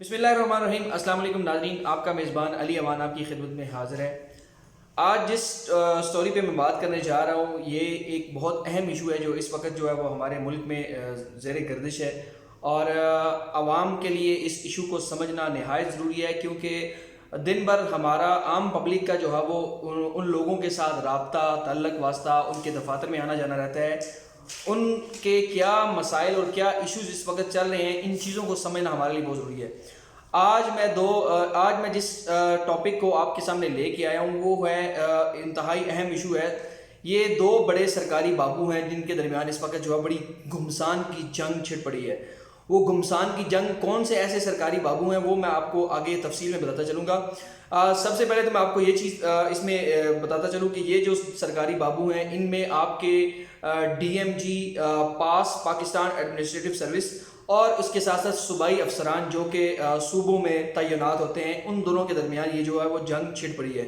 بسم اللہ الرحمن الرحیم۔ السلام علیکم ناظرین، آپ کا میزبان علی امان آپ کی خدمت میں حاضر ہے۔ آج جس سٹوری پہ میں بات کرنے جا رہا ہوں یہ ایک بہت اہم ایشو ہے جو اس وقت جو ہے وہ ہمارے ملک میں زیر گردش ہے، اور عوام کے لیے اس ایشو کو سمجھنا نہایت ضروری ہے، کیونکہ دن بھر ہمارا عام پبلک کا جو ہے وہ ان لوگوں کے ساتھ رابطہ تعلق واسطہ ان کے دفاتر میں آنا جانا رہتا ہے۔ ان کے کیا مسائل اور کیا ایشوز اس وقت چل رہے ہیں، ان چیزوں کو سمجھنا ہمارے لیے بہت ضروری ہے۔ آج میں جس ٹاپک کو آپ کے سامنے لے کے آیا ہوں وہ ہے انتہائی اہم ایشو ہے۔ یہ دو بڑے سرکاری بابو ہیں جن کے درمیان اس وقت جو ہے بڑی گھمسان کی جنگ چھڑ پڑی ہے۔ وہ گھمسان کی جنگ کون سے ایسے سرکاری بابو ہیں وہ میں آپ کو آگے تفصیل میں بتاتا چلوں گا۔ سب سے پہلے تو میں آپ کو یہ چیز اس میں بتاتا چلوں کہ یہ جو سرکاری بابو ہیں ان میں آپ کے D M G Pakistan administrative service اور اس کے ساتھ ساتھ صوبائی افسران جو کہ صوبوں میں تعینات ہوتے ہیں، ان دونوں کے درمیان یہ جو ہے وہ جنگ چھڑ پڑی ہے۔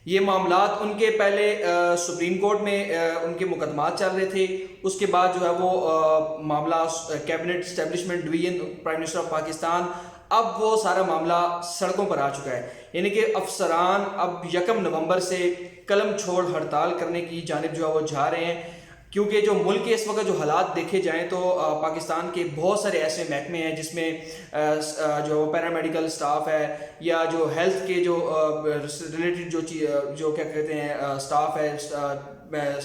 یہ معاملات ان کے پہلے سپریم کورٹ میں ان کے مقدمات چل رہے تھے، اس کے بعد جو ہے وہ معاملہ cabinet establishment division prime minister of Pakistan, اب وہ سارا معاملہ سڑکوں پر آ چکا ہے۔ یعنی کہ افسران اب 1 نومبر سے قلم چھوڑ ہڑتال کرنے کی جانب جو ہے وہ جا رہے ہیں، کیونکہ جو ملک کے اس وقت جو حالات دیکھے جائیں تو پاکستان کے بہت سارے ایسے محکمے ہیں جس میں جو پیرامیڈیکل سٹاف ہے یا جو ہیلتھ کے جو ریلیٹڈ جو کیا کہتے ہیں سٹاف ہے،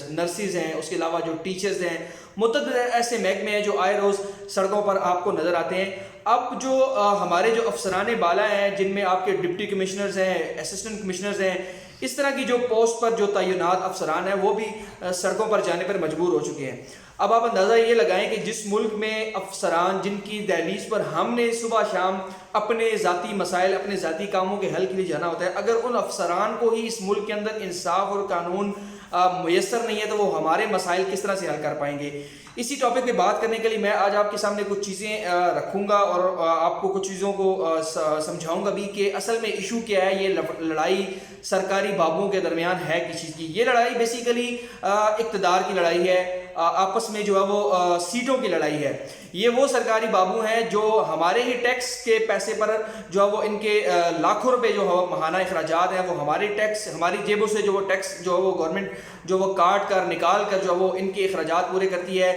نرسز ہیں، اس کے علاوہ جو ٹیچرز ہیں، متعدد ایسے محکمے ہیں جو آئے روز سڑکوں پر آپ کو نظر آتے ہیں۔ اب جو ہمارے جو افسران بالا ہیں جن میں آپ کے ڈپٹی کمشنرز ہیں، اسسٹنٹ کمشنرز ہیں، اس طرح کی جو پوسٹ پر جو تعینات افسران ہیں وہ بھی سڑکوں پر جانے پر مجبور ہو چکے ہیں۔ اب آپ اندازہ یہ لگائیں کہ جس ملک میں افسران جن کی دہلیز پر ہم نے صبح شام اپنے ذاتی مسائل اپنے ذاتی کاموں کے حل کے لیے جانا ہوتا ہے، اگر ان افسران کو ہی اس ملک کے اندر انصاف اور قانون میسر نہیں ہے تو وہ ہمارے مسائل کس طرح سے حل کر پائیں گے۔ اسی ٹاپک پہ بات کرنے کے لیے میں آج آپ کے سامنے کچھ چیزیں رکھوں گا اور آپ کو کچھ چیزوں کو سمجھاؤں گا بھی کہ اصل میں ایشو کیا ہے۔ یہ لڑائی سرکاری بابوؤں کے درمیان ہے کس چیز کی؟ یہ لڑائی بیسیکلی اقتدار کی لڑائی ہے، آپس میں جو ہے وہ سیٹوں کی لڑائی ہے۔ یہ وہ سرکاری بابو ہیں جو ہمارے ہی ٹیکس کے پیسے پر جو ہے وہ ان کے لاکھوں روپے جو ہے ماہانہ اخراجات ہیں وہ ہمارے ٹیکس ہماری جیبوں سے جو وہ ٹیکس جو ہے وہ گورنمنٹ جو وہ کاٹ کر نکال کر جو وہ ان کے اخراجات پورے کرتی ہے۔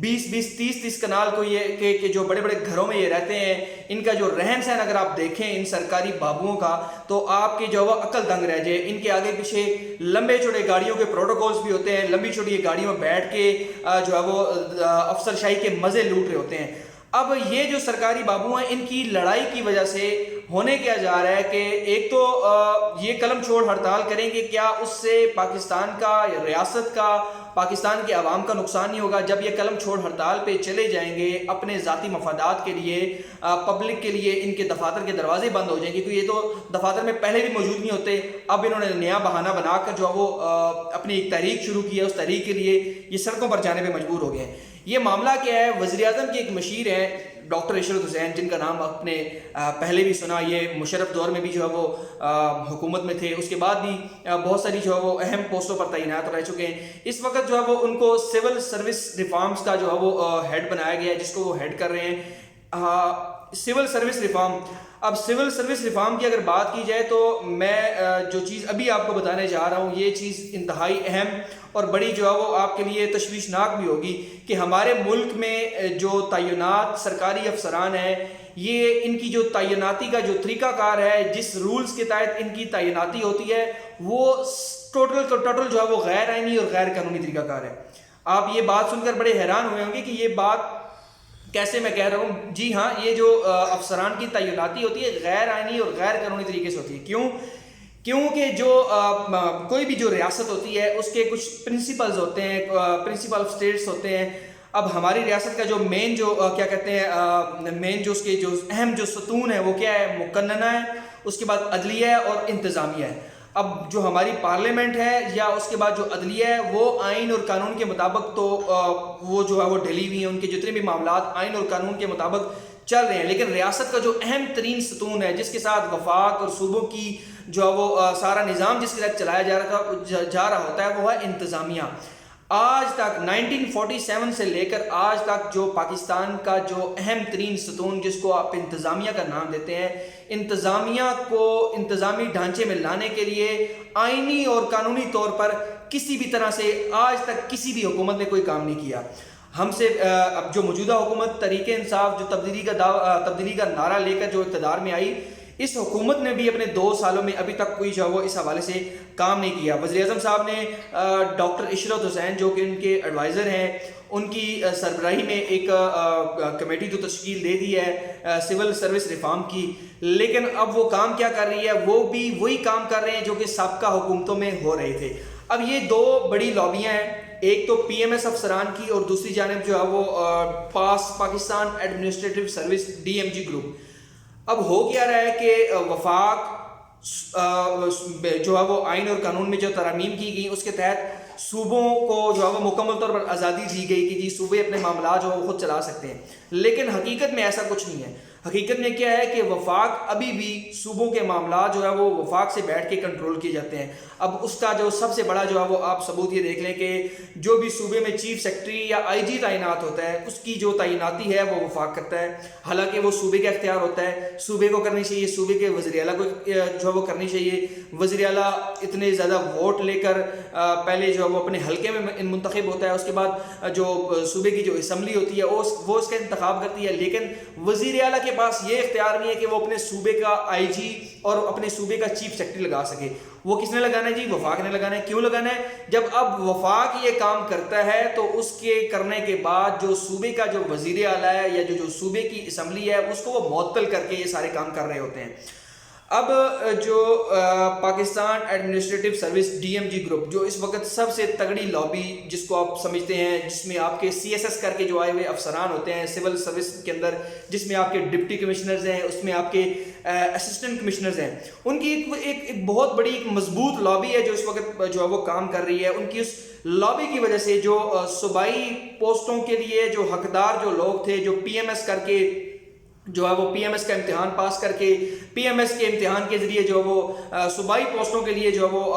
20-20 30-30 کنال کو یہ کہ جو بڑے بڑے گھروں میں یہ رہتے ہیں، ان کا جو رہن سہن اگر آپ دیکھیں ان سرکاری بابوؤں کا تو آپ کی جو وہ عقل دنگ رہ جائے۔ ان کے آگے پیچھے لمبے چوڑے گاڑیوں کے پروٹوکولز بھی ہوتے ہیں، لمبی چوڑی گاڑیوں میں بیٹھ کے جو ہے وہ افسر شاہی کے مزے لوٹ رہے ہوتے ہیں۔ اب یہ جو سرکاری بابو ہیں ان کی لڑائی کی وجہ سے ہونے کیا جا رہا ہے کہ ایک تو یہ قلم چھوڑ ہڑتال کریں گے، کیا اس سے پاکستان کا ریاست کا پاکستان کے عوام کا نقصان نہیں ہوگا؟ جب یہ قلم چھوڑ ہڑتال پہ چلے جائیں گے اپنے ذاتی مفادات کے لیے، پبلک کے لیے ان کے دفاتر کے دروازے بند ہو جائیں گے، کیونکہ یہ تو دفاتر میں پہلے بھی موجود نہیں ہوتے، اب انہوں نے نیا بہانہ بنا کر جو وہ اپنی ایک تحریک شروع کی ہے، اس تحریک کے لیے یہ سڑکوں پر جانے پہ مجبور ہو گئے ہیں۔ یہ معاملہ کیا ہے؟ وزیر اعظم کی ایک مشیر ہیں ڈاکٹر عشرت حسین، جن کا نام آپ نے پہلے بھی سنا، یہ مشرف دور میں بھی جو ہے وہ حکومت میں تھے، اس کے بعد بھی بہت ساری جو ہے وہ اہم پوسٹوں پر تعینات رہ چکے ہیں۔ اس وقت جو ہے وہ ان کو سول سروس ریفارمز کا جو ہے وہ ہیڈ بنایا گیا ہے، جس کو وہ ہیڈ کر رہے ہیں سول سروس ریفارم۔ اب سول سروس ریفارم کی اگر بات کی جائے تو میں جو چیز ابھی آپ کو بتانے جا رہا ہوں یہ چیز انتہائی اہم اور بڑی جو ہے وہ آپ کے لیے تشویشناک بھی ہوگی کہ ہمارے ملک میں جو تعینات سرکاری افسران ہیں، یہ ان کی جو تعیناتی کا جو طریقہ کار ہے، جس رولز کے تحت ان کی تعیناتی ہوتی ہے، وہ ٹوٹل جو ہے وہ غیر آئینی اور غیر قانونی طریقہ کار ہے۔ آپ یہ بات سن کر بڑے حیران ہوئے ہوں گے کہ یہ بات کیسے میں کہہ رہا ہوں؟ جی ہاں، یہ جو افسران کی تعیناتی ہوتی ہے غیر آئینی اور غیر قانونی طریقے سے ہوتی ہے۔ کیونکہ جو کوئی بھی جو ریاست ہوتی ہے اس کے کچھ پرنسپلز ہوتے ہیں، پرنسپل آف اسٹیٹس ہوتے ہیں۔ اب ہماری ریاست کا جو مین جو کیا کہتے ہیں مین جو اس کے جو اہم جو ستون ہے وہ کیا ہے؟ مقننہ ہے، اس کے بعد عدلیہ ہے اور انتظامیہ ہے۔ اب جو ہماری پارلیمنٹ ہے یا اس کے بعد جو عدلیہ ہے وہ آئین اور قانون کے مطابق تو وہ جو ہے وہ ڈھلی ہوئی ہیں، ان کے جتنے بھی معاملات آئین اور قانون کے مطابق چل رہے ہیں، لیکن ریاست کا جو اہم ترین ستون ہے جس کے ساتھ وفاق اور صوبوں کی جو وہ سارا نظام جس کے ساتھ چلایا جا رہا ہوتا ہے وہ ہے انتظامیہ۔ آج تک 1947 سے لے کر آج تک جو پاکستان کا جو اہم ترین ستون جس کو آپ انتظامیہ کا نام دیتے ہیں، انتظامیہ کو انتظامی ڈھانچے میں لانے کے لیے آئینی اور قانونی طور پر کسی بھی طرح سے آج تک کسی بھی حکومت نے کوئی کام نہیں کیا. ہم سے اب جو موجودہ حکومت تحریک انصاف جو تبدیلی کا نعرہ لے کر جو اقتدار میں آئی، اس حکومت نے بھی اپنے 2 سالوں میں ابھی تک کوئی جو وہ اس حوالے سے کام نہیں کیا. وزیر اعظم صاحب نے ڈاکٹر عشرت حسین جو کہ ان کے ایڈوائزر ہیں، ان کی سربراہی میں ایک کمیٹی تو تشکیل دے دی ہے سول سروس ریفارم کی، لیکن اب وہ کام کیا کر رہی ہے؟ وہ بھی وہی کام کر رہے ہیں جو کہ سابقہ حکومتوں میں ہو رہے تھے. اب یہ 2 بڑی لابیاں ہیں، ایک تو پی ایم ایس افسران کی اور دوسری جانب جو ہے وہ Pakistan administrative service D M G group. اب ہو کیا رہا ہے کہ وفاق جو ہے وہ آئین اور قانون میں جو ترامیم کی گئی، اس کے تحت صوبوں کو جو ہے وہ مکمل طور پر آزادی دی گئی کہ جی صوبے اپنے معاملات جو ہے وہ خود چلا سکتے ہیں. لیکن حقیقت میں ایسا کچھ نہیں ہے. حقیقت میں کیا ہے کہ وفاق ابھی بھی صوبوں کے معاملات جو ہے وہ وفاق سے بیٹھ کے کنٹرول کیے جاتے ہیں. اب اس کا جو سب سے بڑا جو ہے وہ آپ ثبوت یہ دیکھ لیں کہ جو بھی صوبے میں چیف سیکرٹری یا آئی جی تعینات ہوتا ہے، اس کی جو تعیناتی ہے وہ وفاق کرتا ہے. حالانکہ وہ صوبے کا اختیار ہوتا ہے، صوبے کو کرنی چاہیے، صوبے کے وزیر اعلیٰ کو جو ہے وہ کرنی چاہیے. وزیر اعلیٰ اتنے زیادہ ووٹ لے کر پہلے جو ہے وہ اپنے حلقے میں منتخب ہوتا ہے، اس کے بعد جو صوبے کی جو اسمبلی ہوتی ہے وہ اس کا انتخاب کرتی ہے. لیکن وزیر اعلیٰ کے پاس یہ اختیار نہیں ہے کہ وہ اپنے صوبے کا آئی جی اور اپنے صوبے کا چیف سیکرٹری لگا سکے. وہ کس نے لگانا ہے جی؟ وفاق نے لگانا ہے. کیوں لگانا ہے؟ جب اب وفاق یہ کام کرتا ہے تو اس کے کرنے کے بعد جو صوبے کا جو وزیر اعلیٰ ہے یا جو صوبے کی اسمبلی ہے اس کو وہ معطل کر کے یہ سارے کام کر رہے ہوتے ہیں. اب جو Pakistan administrative service D M G group جو اس وقت سب سے تگڑی لابی جس کو آپ سمجھتے ہیں، جس میں آپ کے سی ایس ایس کر کے جو آئے ہوئے افسران ہوتے ہیں سول سروس کے اندر، جس میں آپ کے ڈپٹی کمشنرز ہیں، اس میں آپ کے اسسٹنٹ کمشنرز ہیں، ان کی ایک بہت بڑی ایک مضبوط لابی ہے جو اس وقت جو ہے وہ کام کر رہی ہے. ان کی اس لابی کی وجہ سے جو صوبائی پوسٹوں کے لیے جو حقدار جو لوگ تھے، جو پی ایم ایس کر کے جو ہے وہ پی ایم ایس کا امتحان پاس کر کے پی ایم ایس کے امتحان کے ذریعے جو وہ صوبائی پوسٹوں کے لیے جو وہ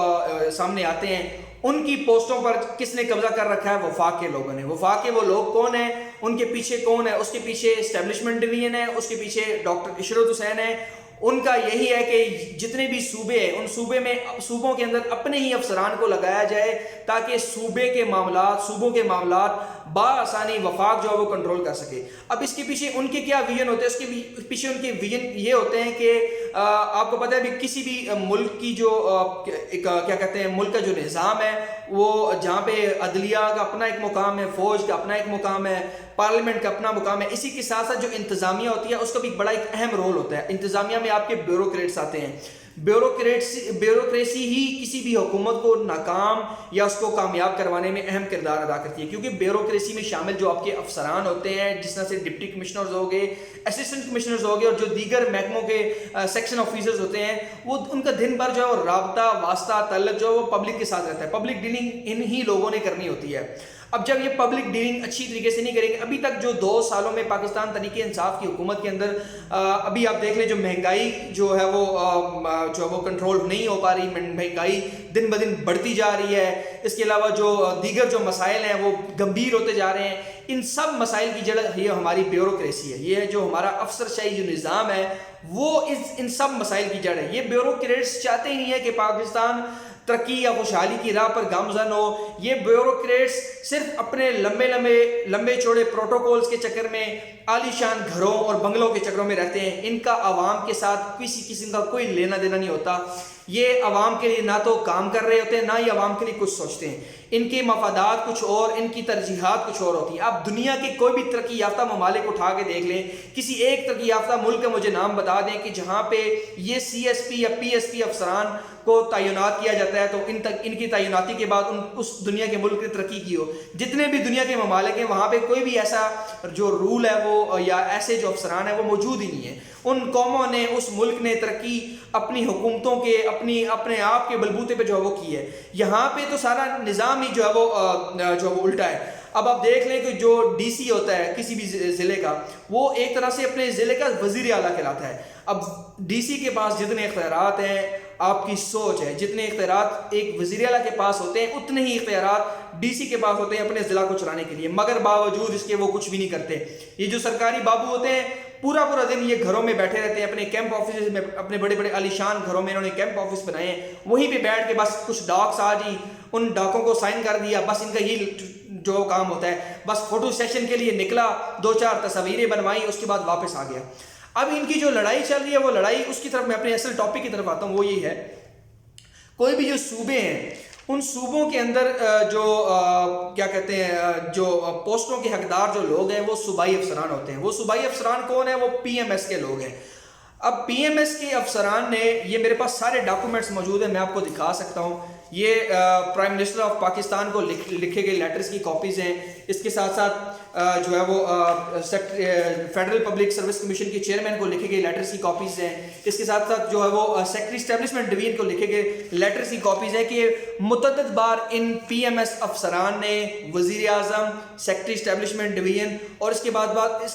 سامنے آتے ہیں، ان کی پوسٹوں پر کس نے قبضہ کر رکھا ہے؟ وفاق کے لوگوں نے. وفاق کے وہ لوگ کون ہیں؟ ان کے پیچھے کون ہے؟ اس کے پیچھے اسٹیبلشمنٹ ڈویژن ہے، اس کے پیچھے ڈاکٹر عشرت حسین ہے. ان کا یہی ہے کہ جتنے بھی صوبے ہیں ان صوبوں کے اندر اپنے ہی افسران کو لگایا جائے تاکہ صوبوں کے معاملات بآسانی وفاق جو ہے وہ کنٹرول کر سکے. اب اس کے پیچھے ان کے کیا ویژن ہوتے ہیں؟ اس کے پیچھے ان کے ویژن یہ ہوتے ہیں کہ آپ کو پتہ ہے بھی کسی بھی ملک کی جو کیا کہتے ہیں ملک کا جو نظام ہے، وہ جہاں پہ عدلیہ کا اپنا ایک مقام ہے، فوج کا اپنا ایک مقام ہے، پارلیمنٹ کا اپنا مقام ہے، اسی کے ساتھ ساتھ جو انتظامیہ ہوتی ہے اس کا بھی بڑا ایک اہم رول ہوتا ہے. انتظامیہ میں آپ کے بیوروکریٹس آتے ہیں. بیوروکریسی ہی کسی بھی حکومت کو ناکام یا اس کو کامیاب کروانے میں اہم کردار ادا کرتی ہے، کیونکہ بیوروکریسی میں شامل جو آپ کے افسران ہوتے ہیں، جس طرح سے ڈپٹی کمشنرز ہو گئے، اسسٹنٹ کمشنرز ہو گئے، اور جو دیگر محکموں کے سیکشن آفیسرز ہوتے ہیں، وہ ان کا دن بھر جو ہے وہ رابطہ واسطہ تعلق جو ہے وہ پبلک کے ساتھ رہتا ہے. پبلک ڈیلنگ ان ہی لوگوں نے کرنی ہوتی ہے. اب جب یہ پبلک ڈیلنگ اچھی طریقے سے نہیں کریں گے، ابھی تک جو 2 سالوں میں پاکستان تحریک انصاف کی حکومت کے اندر ابھی آپ دیکھ لیں جو مہنگائی جو ہے وہ کنٹرول نہیں ہو پا رہی، مہنگائی دن بدن بڑھتی جا رہی ہے. اس کے علاوہ جو دیگر جو مسائل ہیں وہ گمبھیر ہوتے جا رہے ہیں. ان سب مسائل کی جڑ یہ ہماری بیوروکریسی ہے. یہ جو ہمارا افسر شاہی جو نظام ہے وہ ان سب مسائل کی جڑ ہے. یہ بیوروکریٹس چاہتے ہی نہیں ہے کہ پاکستان ترقی یا خوشحالی کی راہ پر گامزن ہو. یہ بیوروکریٹس صرف اپنے لمبے چوڑے پروٹوکولز کے چکر میں، عالی شان گھروں اور بنگلوں کے چکروں میں رہتے ہیں. ان کا عوام کے ساتھ کسی قسم کا کوئی لینا دینا نہیں ہوتا. یہ عوام کے لیے نہ تو کام کر رہے ہوتے ہیں، نہ ہی عوام کے لیے کچھ سوچتے ہیں. ان کے مفادات کچھ اور، ان کی ترجیحات کچھ اور ہوتی ہیں. آپ دنیا کے کوئی بھی ترقی یافتہ ممالک اٹھا کے دیکھ لیں، کسی ایک ترقی یافتہ ملک کا مجھے نام بتا دیں کہ جہاں پہ یہ سی ایس پی یا پی ایس پی افسران کو تعینات کیا جاتا ہے تو ان کی تعیناتی کے بعد اس دنیا کے ملک نے ترقی کی ہو. جتنے بھی دنیا کے ممالک ہیں وہاں پہ کوئی بھی ایسا جو رول ہے وہ یا ایسے جو افسران ہیں وہ موجود ہی نہیں ہے. ان قوموں نے، اس ملک نے ترقی اپنی حکومتوں کے اپنے آپ کے بلبوتے پہ جو ہے وہ کی ہے. یہاں پہ تو سارا نظام ہی جو ہے وہ الٹا ہے. اب آپ دیکھ لیں کہ جو ڈی سی ہوتا ہے کسی بھی ضلع کا، وہ ایک طرح سے اپنے ضلع کا وزیر اعلیٰ کہلاتا ہے. اب ڈی سی کے پاس جتنے اختیارات ہیں آپ کی سوچ ہے. جتنے اختیارات ایک وزیر اعلیٰ کے پاس ہوتے ہیں اتنے ہی اختیارات ڈی سی کے پاس ہوتے ہیں اپنے ضلع کو چلانے کے لیے, مگر باوجود اس کے وہ کچھ بھی نہیں کرتے. یہ جو سرکاری بابو ہوتے ہیں پورا دن یہ گھروں میں بیٹھے رہتے ہیں, اپنے کیمپ آفس میں, اپنے بڑے بڑے عالیشان گھروں میں انہوں نے کیمپ آفس بنائے ہیں, وہیں پہ بیٹھ کے بس کچھ ڈاکس آ جی ان ڈاکوں کو سائن کر دیا, بس ان کا یہ جو کام ہوتا ہے. بس فوٹو سیشن کے لیے نکلا, 2-4 تصاویریں بنوائی, اس کے بعد واپس آ گیا. اب ان کی جو لڑائی چل رہی ہے وہ لڑائی, اس کی طرف میں اپنے اصل ٹاپک کی طرف آتا ہوں, وہ یہ ہے کوئی بھی جو صوبے ہیں ان صوبوں کے اندر جو کیا کہتے ہیں جو پوسٹوں کے حقدار جو لوگ ہیں وہ صوبائی افسران ہوتے ہیں. وہ صوبائی افسران کون ہیں؟ وہ پی ایم ایس کے لوگ ہیں. اب پی ایم ایس کے افسران نے, یہ میرے پاس سارے ڈاکومنٹس موجود ہیں, میں آپ کو دکھا سکتا ہوں. یہ پرائم منسٹر آف پاکستان کو لکھے گئے لیٹرز کی کاپیز ہیں. اس کے ساتھ ساتھ جو ہے وہ فیڈرل پبلک سروس کمیشن کے چیئرمین کو لکھے گئے لیٹرز کی کاپیز ہیں. اس کے ساتھ ساتھ جو ہے وہ سیکٹری اسٹیبلشمنٹ ڈویژن کو لکھے گئے لیٹرز کی کاپیز ہیں کہ متعدد بار ان پی ایم ایس افسران نے وزیر اعظم, سیکٹری اسٹیبلشمنٹ ڈویژن اور اس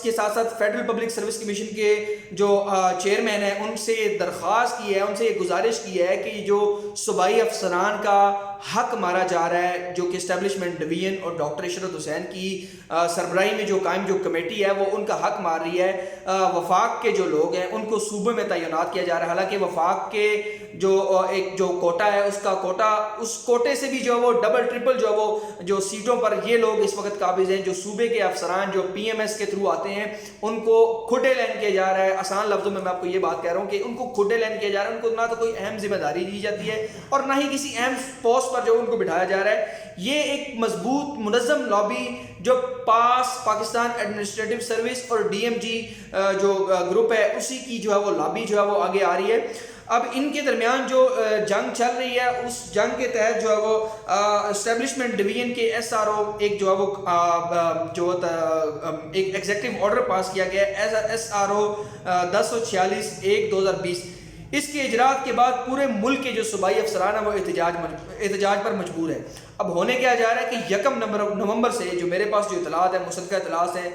کے ساتھ ساتھ فیڈرل پبلک سروس کمیشن کے جو چیئرمین ہیں ان سے درخواست کی ہے, ان سے یہ گزارش کی ہے کہ جو صوبائی افسران کا حق مارا جا رہا ہے, جو کہ اسٹیبلشمنٹ ڈویژن اور ڈاکٹر عشرت حسین کی سربراہی میں جو قائم جو کمیٹی ہے وہ ان کا حق مار رہی ہے. وفاق کے جو لوگ ہیں ان کو صوبے میں تعینات کیا جا رہا ہے. حالانکہ وفاق کے جو ایک جو کوٹا ہے اس کا کوٹا, اس کوٹے سے بھی جو وہ ڈبل ٹرپل جو وہ جو سیٹوں پر یہ لوگ اس وقت قابض ہیں. جو صوبے کے افسران جو پی ایم ایس کے تھرو آتے ہیں ان کو کھڈے لین کیا جا رہا ہے. آسان لفظوں میں آپ کو یہ بات کہہ رہا ہوں کہ ان کو کھڈے لین کیا جا رہا ہے. ان کو نہ تو کوئی اہم ذمہ داری دی جاتی ہے اور نہ ہی کسی اہم پوسٹ پر جو ان کو بٹھایا جا رہا ہے. یہ ایک مضبوط منظم لابی جو پاکستان ایڈمنسٹریٹو سروس اور ڈی ایم جی جو گروپ ہے اسی کی جو ہے وہ لابی جو ہے وہ آگے آ رہی ہے. اب ان کے درمیان جو جنگ چل رہی ہے اس جنگ کے تحت جو ہے وہ اسٹیبلشمنٹ ڈویژن کے ایس آر او ایک جو ہے وہ ایک ایگزیکٹو آرڈر پاس کیا گیا ہے, ایس آر او 1046/2020. اس کے اجراات کے بعد پورے ملک کے جو صوبائی افسران ہیں وہ احتجاج پر مجبور ہے. اب ہونے کیا جا رہا ہے کہ 1 نومبر سے جو میرے پاس جو اطلاعات ہیں, مصدقہ اطلاعات ہیں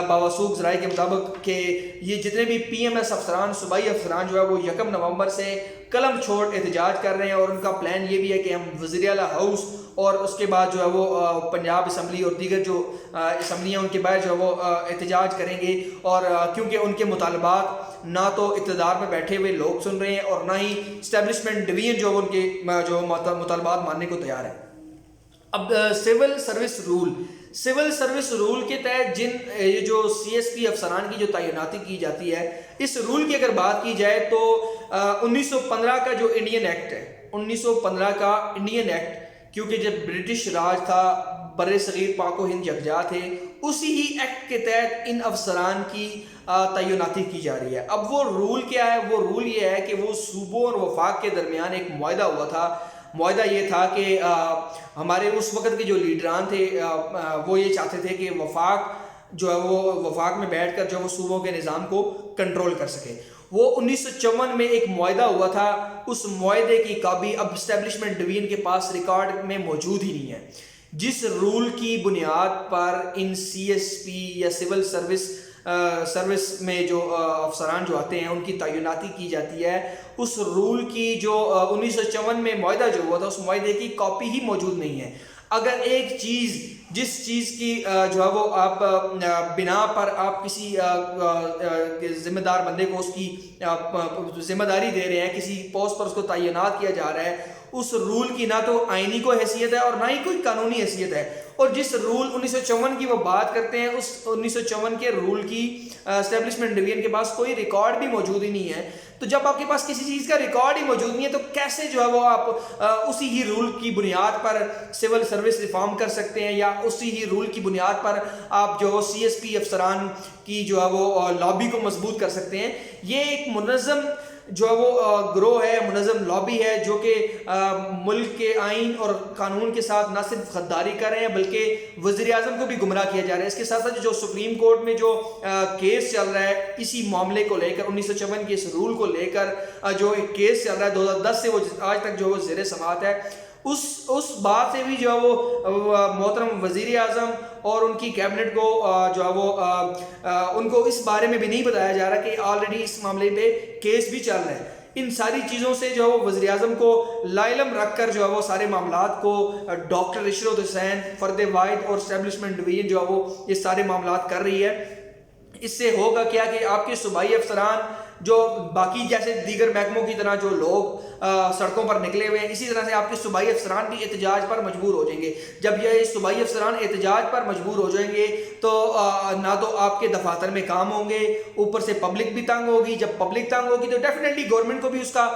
باوثوق ذرائع کے مطابق کہ یہ جتنے بھی پی ایم ایس افسران, صوبائی افسران جو ہے وہ 1 نومبر سے قلم چھوڑ احتجاج کر رہے ہیں. اور ان کا پلان یہ بھی ہے کہ ہم وزیر اعلیٰ ہاؤس اور اس کے بعد جو ہے وہ پنجاب اسمبلی اور دیگر جو اسمبلیاں ان کے باہر جو ہے وہ احتجاج کریں گے. اور کیونکہ ان کے مطالبات نہ تو اقتدار میں بیٹھے ہوئے لوگ سن رہے ہیں اور نہ ہی اسٹیبلشمنٹ ڈویژن جو ان کے جو مطالبات ماننے کو تیار ہے. اب سول سروس رول کے تحت جن یہ جو سی ایس پی افسران کی جو تعیناتی کی جاتی ہے, اس رول کی اگر بات کی جائے تو 1915 کا جو انڈین ایکٹ ہے, 1915 کا انڈین ایکٹ, کیونکہ جب برٹش راج تھا, بر صغیر پاک و ہند یکجا تھے, اسی ہی ایکٹ کے تحت ان افسران کی تعیناتی کی جا رہی ہے. اب وہ رول کیا ہے؟ وہ رول یہ ہے کہ وہ صوبوں اور وفاق کے درمیان ایک معاہدہ ہوا تھا. معاہدہ یہ تھا کہ ہمارے اس وقت کے جو لیڈران تھے وہ یہ چاہتے تھے کہ وفاق جو ہے وہ وفاق میں بیٹھ کر جو وہ صوبوں کے نظام کو کنٹرول کر سکے. وہ 1954 میں ایک معاہدہ ہوا تھا. اس معاہدے کی کاپی اب اسٹیبلشمنٹ ڈویژن کے پاس ریکارڈ میں موجود ہی نہیں ہے. جس رول کی بنیاد پر ان سی ایس پی یا سول سروس میں جو افسران جو آتے ہیں ان کی تعیناتی کی جاتی ہے, اس رول کی جو 1954 میں معاہدہ جو ہوا تھا اس معاہدے کی کاپی ہی موجود نہیں ہے. اگر ایک چیز جس چیز کی جو ہے وہ آپ بنا پر آپ کسی ذمہ دار بندے کو اس کی ذمہ داری دے رہے ہیں, کسی پوسٹ پر اس کو تعینات کیا جا رہا ہے, اس رول کی نہ تو آئینی کوئی حیثیت ہے اور نہ ہی کوئی قانونی حیثیت ہے. اور جس رول 1954 کی وہ بات کرتے ہیں اس 1954 کے رول کی اسٹیبلشمنٹ ڈویژن کے پاس کوئی ریکارڈ بھی موجود ہی نہیں ہے. تو جب آپ کے پاس کسی چیز کا ریکارڈ ہی موجود نہیں ہے تو کیسے جو ہے وہ آپ اسی ہی رول کی بنیاد پر سول سروس ریفارم کر سکتے ہیں, یا اسی ہی رول کی بنیاد پر آپ جو سی ایس پی افسران کی جو ہے وہ لابی کو مضبوط کر سکتے ہیں. یہ ایک منظم جو ہے وہ گروہ ہے, منظم لابی ہے جو کہ ملک کے آئین اور قانون کے ساتھ نہ صرف غداری کر رہے ہیں بلکہ وزیر اعظم کو بھی گمراہ کیا جا رہا ہے. اس کے ساتھ ساتھ جو سپریم کورٹ میں جو کیس چل رہا ہے اسی معاملے کو لے کر, 1954 کے اس رول کو لے کر جو ایک کیس چل رہا ہے 2010 سے وہ آج تک جو وہ زیر سماعت ہے, اس بات سے بھی جو ہے وہ محترم وزیر اعظم اور ان کی کیبنٹ کو جو ہے وہ ان کو اس بارے میں بھی نہیں بتایا جا رہا کہ آلریڈی اس معاملے پہ کیس بھی چل رہا ہے. ان ساری چیزوں سے جو ہے وہ وزیر اعظم کو لائلم رکھ کر جو ہے وہ سارے معاملات کو ڈاکٹر عشرت حسین فرد واحد اور اسٹیبلشمنٹ ڈویژن جو ہے وہ یہ سارے معاملات کر رہی ہے. اس سے ہوگا کیا کہ آپ کے صوبائی افسران جو باقی جیسے دیگر محکموں کی طرح جو لوگ سڑکوں پر نکلے ہوئے ہیں، اسی طرح سے آپ کے صوبائی افسران بھی احتجاج پر مجبور ہو جائیں گے. جب یہ صوبائی افسران احتجاج پر مجبور ہو جائیں گے تو نہ تو آپ کے دفاتر میں کام ہوں گے، اوپر سے پبلک بھی تنگ ہوگی. جب پبلک تنگ ہوگی تو ڈیفینیٹلی گورنمنٹ کو بھی اس کا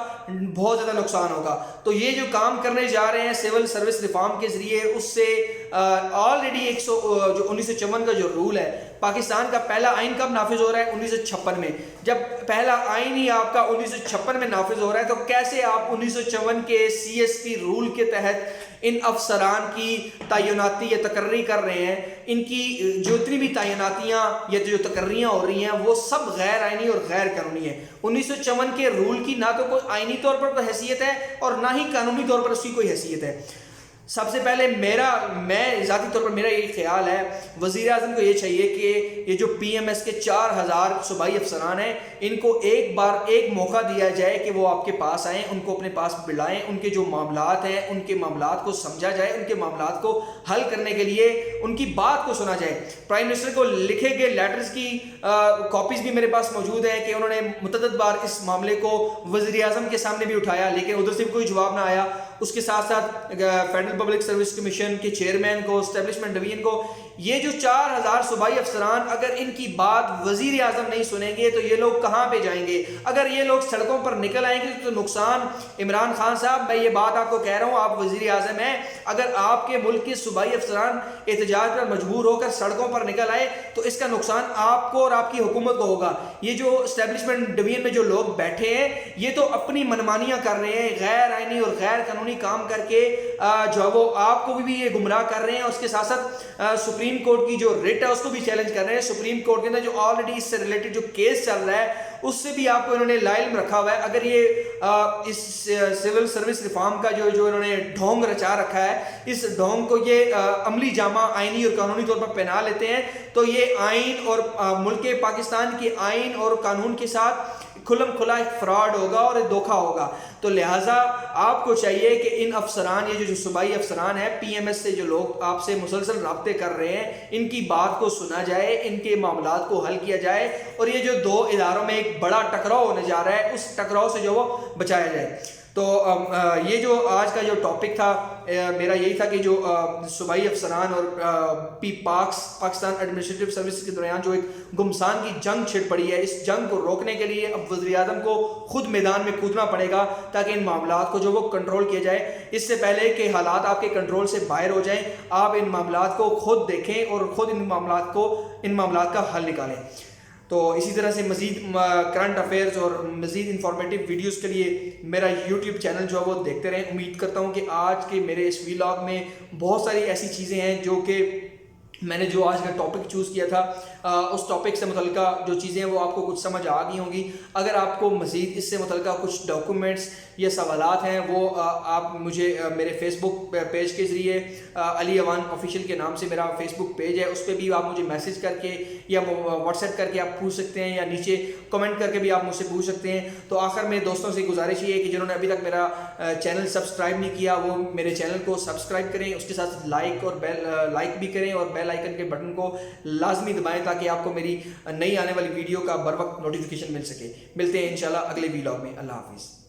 بہت زیادہ نقصان ہوگا. تو یہ جو کام کرنے جا رہے ہیں سول سروس ریفارم کے ذریعے، اس سے آلریڈی 1954 کا جو رول ہے، پاکستان کا پہلا آئین کب نافذ ہو رہا ہے؟ 1956 میں. جب پہلا آئین ہی آپ کا 1956 میں نافذ ہو رہا ہے تو کیسے آپ 1954 کے CSP رول کے تحت ان افسران کی تعیناتی یا تقرری کر رہے ہیں؟ ان کی جو اتنی بھی تعیناتیاں یا جو تقرریاں ہو رہی ہیں وہ سب غیر آئینی اور غیر قانونی ہیں. 1954 کے رول کی نہ تو کوئی آئینی طور پر کوئی حیثیت ہے اور نہ ہی قانونی طور پر اس کی کوئی حیثیت ہے. سب سے پہلے میں ذاتی طور پر میرا یہ خیال ہے وزیر اعظم کو یہ چاہیے کہ یہ جو PMS کے 4000 صوبائی افسران ہیں ان کو ایک موقع دیا جائے کہ وہ آپ کے پاس آئیں، ان کو اپنے پاس بلائیں، ان کے جو معاملات ہیں ان کے معاملات کو سمجھا جائے، ان کے معاملات کو حل کرنے کے لیے ان کی بات کو سنا جائے. پرائم منسٹر کو لکھے گئے لیٹرز کی کاپیز بھی میرے پاس موجود ہیں کہ انہوں نے متعدد بار اس معاملے کو وزیر اعظم کے سامنے بھی اٹھایا لیکن ادھر سے بھی کوئی جواب نہ آیا. اس کے ساتھ ساتھ فیڈرل پبلک سروس کمیشن کے چیئرمین کو، اسٹیبلشمنٹ ڈویژن کو، یہ جو 4000 صوبائی افسران اگر ان کی بات وزیر اعظم نہیں سنیں گے تو یہ لوگ کہاں پہ جائیں گے؟ اگر یہ لوگ سڑکوں پر نکل آئیں گے تو نقصان عمران خان صاحب، میں یہ بات آپ کو کہہ رہا ہوں، آپ وزیر اعظم ہیں، اگر آپ کے ملک کے صوبائی افسران احتجاج پر مجبور ہو کر سڑکوں پر نکل آئے تو اس کا نقصان آپ کو اور آپ کی حکومت کو ہوگا. یہ جو اسٹیبلشمنٹ ڈویژن میں جو لوگ بیٹھے ہیں یہ تو اپنی منمانیاں کر رہے ہیں، غیر آئینی اور غیر قانونی کام کر کے جو ہے وہ آپ کو بھی یہ گمراہ کر رہے ہیں. اس کے ساتھ ساتھ سپریم کورٹ کی جو ریٹ ہے اس کو بھی چیلنج کر رہے ہیں. سپریم کورٹ کے اندر جو آلریڈی اس سے ریلیٹڈ جو کیس چل رہا ہے اس سے بھی آپ کو انہوں نے لائلم رکھا ہوا ہے. اگر یہ اس سول سروس ریفارم کا جو انہوں نے ڈھونگ رچا رکھا ہے، اس ڈھونگ کو یہ عملی جامہ آئینی اور قانونی طور پر پہنا لیتے ہیں تو یہ آئین اور ملک پاکستان کے آئین اور قانون کے ساتھ کھلم کھلا ایک فراڈ ہوگا اور ایک دھوکہ ہوگا. تو لہٰذا آپ کو چاہیے کہ ان افسران، یہ جو صوبائی افسران ہیں PMS سے جو لوگ آپ سے مسلسل رابطے کر رہے ہیں، ان کی بات کو سنا جائے، ان کے معاملات کو حل کیا جائے اور یہ جو دو اداروں میں ایک بڑا ٹکراؤ ہونے جا رہا ہے اس ٹکراؤ سے جو وہ بچایا جائے. تو یہ جو آج کا جو ٹاپک تھا میرا یہی تھا کہ جو صوبائی افسران اور پاکستان ایڈمنسٹریٹو سروس کے درمیان جو ایک گمسان کی جنگ چھڑ پڑی ہے، اس جنگ کو روکنے کے لیے اب وزیر اعظم کو خود میدان میں کودنا پڑے گا تاکہ ان معاملات کو جو وہ کنٹرول کیا جائے. اس سے پہلے کہ حالات آپ کے کنٹرول سے باہر ہو جائیں آپ ان معاملات کو خود دیکھیں اور خود ان معاملات کا حل نکالیں. تو اسی طرح سے مزید کرنٹ افیئرز اور مزید انفارمیٹیو ویڈیوز کے لیے میرا یوٹیوب چینل جو ہے وہ دیکھتے رہیں. امید کرتا ہوں کہ آج کے میرے اس ویلاگ میں بہت ساری ایسی چیزیں ہیں جو کہ میں نے جو آج کا ٹاپک چوز کیا تھا اس ٹاپک سے متعلقہ جو چیزیں ہیں وہ آپ کو کچھ سمجھ آ گئی ہوں گی. اگر آپ کو مزید اس سے متعلقہ کچھ ڈاکومنٹس یا سوالات ہیں وہ آپ مجھے میرے فیس بک پیج کے ذریعے علی اوان آفیشیل کے نام سے میرا فیس بک پیج ہے، اس پہ بھی آپ مجھے میسج کر کے یا واٹس ایپ کر کے آپ پوچھ سکتے ہیں یا نیچے کمنٹ کر کے بھی آپ مجھ سے پوچھ سکتے ہیں. تو آخر میں دوستوں سے گزارش یہ ہے کہ جنہوں نے ابھی تک میرا چینل سبسکرائب نہیں کیا وہ میرے چینل کو سبسکرائب کریں، اس کے ساتھ لائک بھی کریں اور بیل آئیکن کے بٹن کو لازمی دبائیں تاکہ آپ کو میری نئی آنے والی ویڈیو کا بر وقت نوٹیفیکیشن مل سکے. ملتے ہیں انشاءاللہ اگلے ویلاگ میں. اللہ حافظ.